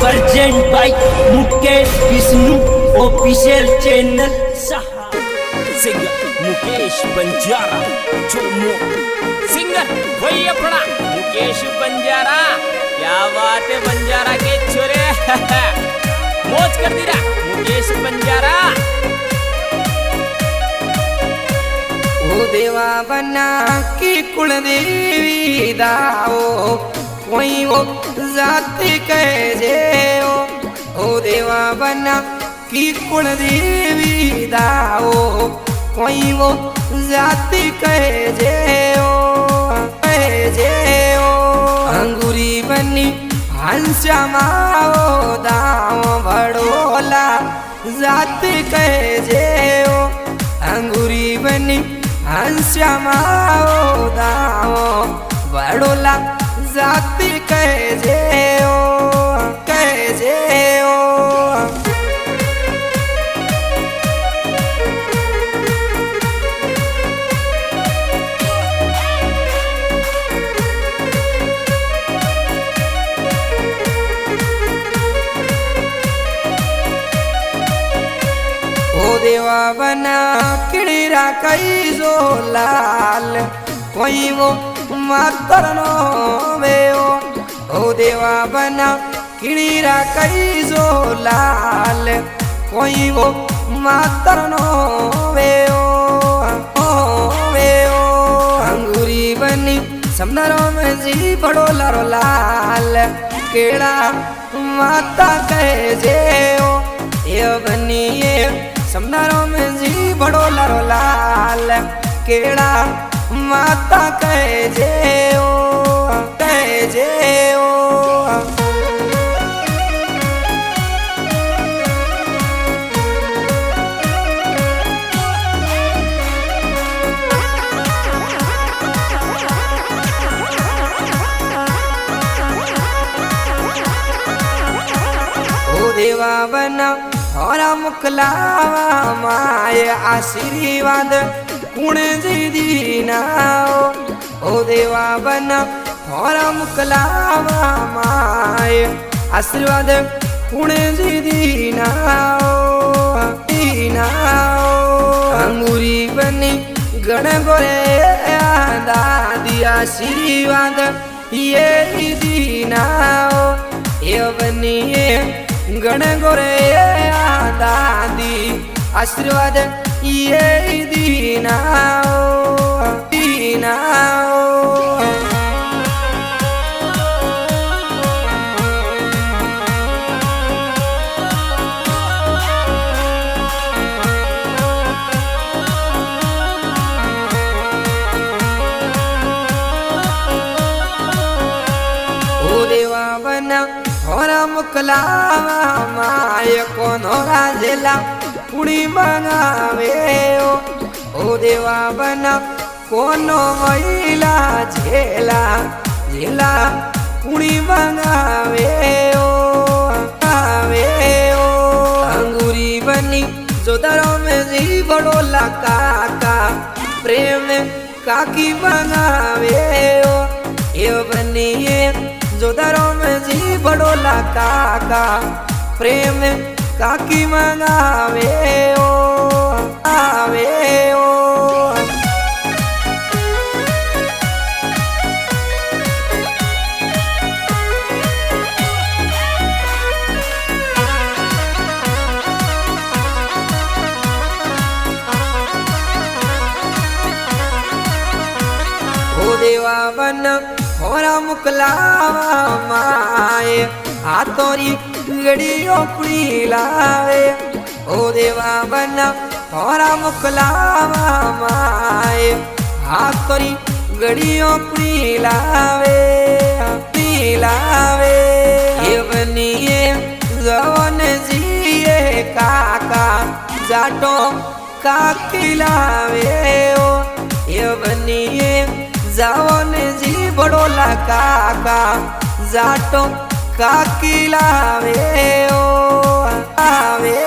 Present by Mukesh Vishnu official channel. Singer Mukesh Banjara, चुम्मो singer वही अपना मुकेश बंजारा। क्या बात है बंजारा के छोरे मौज कर दी रहा मुकेश बंजारा। ओ देवा बना की कुल देवी दाओ कोई वो जाति कहे ओ देवा बना की कुल देवी दाओ कोई वो जाति कहे ओ अंगूरी बनी हंसा माओ दाओ बड़ोला जाति कहे ओ अंगूरी बनी हंसा माओ दाओ बड़ोला जाति कहे ओ देवा बना किड़ीरा कई जो लाल कोई वो मातर नो वे ओ देवा बना किड़ीरा कई जो लाल कोई वो मातर नो वे ओ अंगूरी बनी समनरों में जी बड़ो लारो लाल केड़ा माता कहे ओ ये बनिए समनारों में जी बड़ो लारो लाल केड़ा माता कहे ओ देवा बना और मुखलावा माय आशीर्वाद कुण जी दीना ओ देवा बना और मुखलावा माय आशीर्वाद कुण जी दीना अंगूरी बनी गण गोरे दादी आशीर्वाद ये दीना ये बनिए गण गोरे दादी आशीर्वाद ये दीना ओ देवा बना और मुकलावा माय को नोरा जेला कुड़ी मंगावे ओ देवा बना कोनो महिला झेला झेला कुड़ी मंगावे अंगूरी बनी जो दरों में जी बड़ोला काका प्रेम काकी मंगावे ये बनिए जो दरों में जी बड़ोला काका प्रेम काकी मंगावे आवे ओ देवा बन और मुकलावा माए हाथोरी गड़ियों कुड़ी लावे ओ देवा बना और मुकलावा माए हाथोरी गड़ियों कुड़ी लावे ये बनिए जवन जिए काका जाटो काकी लावे ये बनिए जावन जी बड़ोला काका जाटो काकी लावे आवे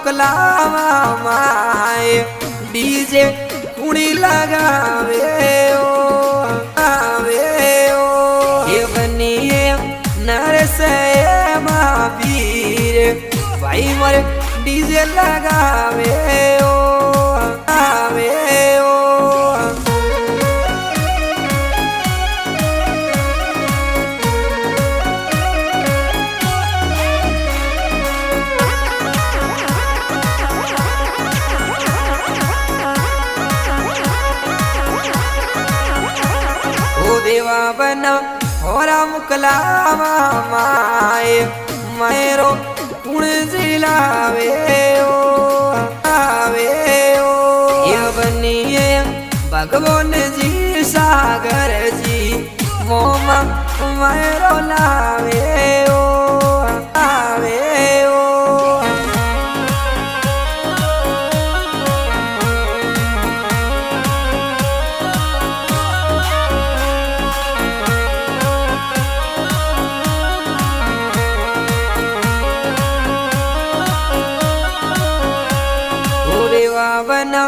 मुकलावा माए डीजे कुणी लगावे ओ आवे ओ ये बनिए नरसे महावीर भाई मोर डीजे लगावे ओ आवे ओ देवा बना होरा मुकलावा माए मेरो कुण जिलावे ओ आवे ओ ये बनिए भगवान जी सागर जी मोमा मेरो लावे ओ आवे ओ बना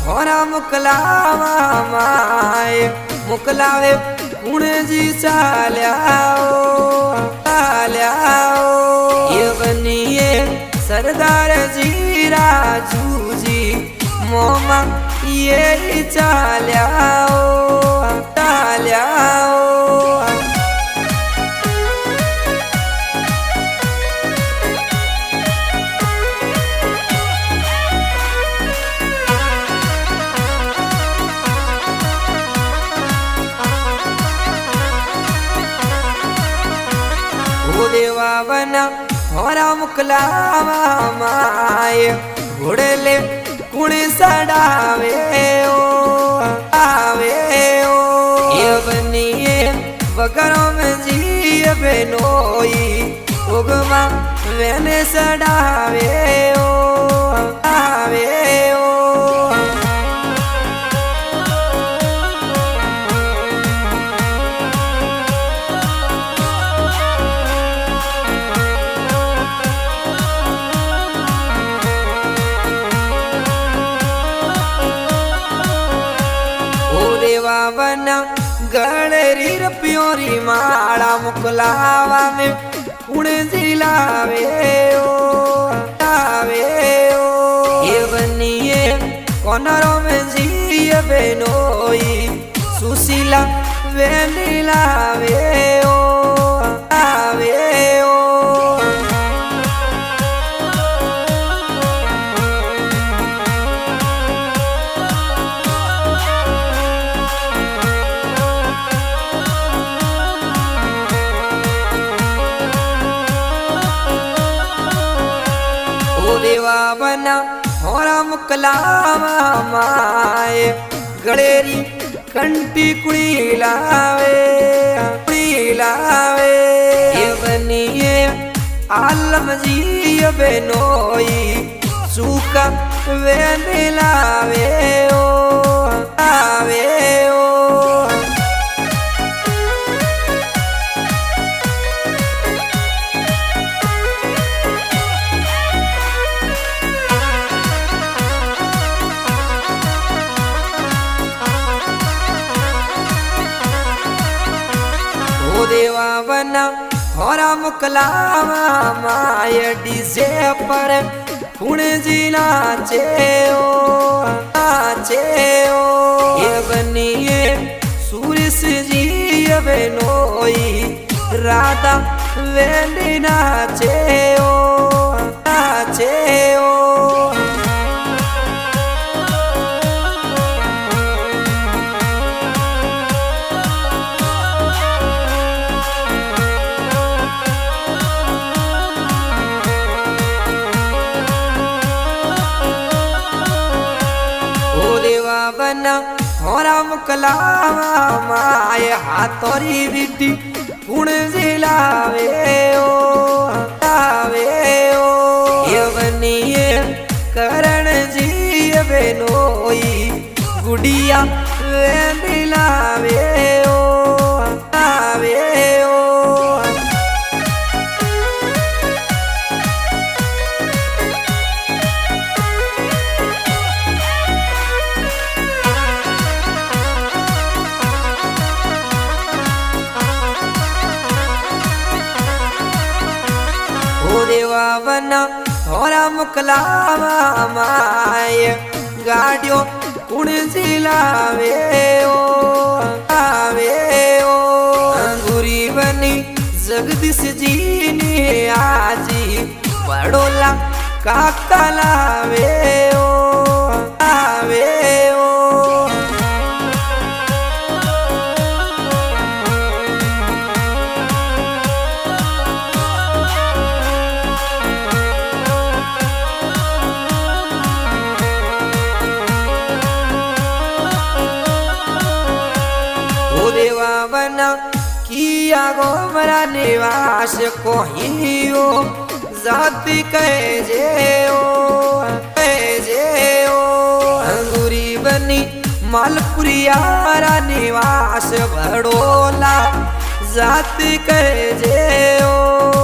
होरा मुकलावा माए मुकलावे कुण जी चाल्या ये बनिए सरदार जी राजू जी मोमा ये चाल्या देवा बना होरा मुकलावा माए घोड़े कुणी सड़ावे ओ आवे ओ ये बनिए बकरों में जी बेनोई उगमा मैंने सड़ावे ओ आवे ओ बना गणरी प्योरी माड़ा मुकलावा में कुण जिलावे ओ आवे ओ ये बनिए कोनरों में जी बेनोई सुशीला वे नीलावे ओ आवे ओ देवा बना होरा मुकलावा माए गड़ेरी कंटी कुड़ी लावे ये बनिए आलम जी बेनोई सूका वे मिलावे ओ आवे ओ देवा बना होरा मुकलावा माए डीजे पर कुण जी नाचे ओ ये बनिए सूरज जी बेनोई राधा वे नाचे ओ बना होरा मुकलावा माए हाथोरी बिटी कुण जिलावे ओ ये बनिए करण जी बेनोई गुड़िया वे मिलावे ओ आवे ओ बना थोड़ा मुकलावा माय गाड़ियों कुण जिलावे ओ आवे ओ अंगूरी बनी जगदीश जी ने आजी बड़ोला काका लावे ओ आवे ओ देवा बना किया गोमरा निवास कोहियो जाति कहे ओ अंगूरी बनी मालपुरियारा निवास भड़ोला जाति कहे ओ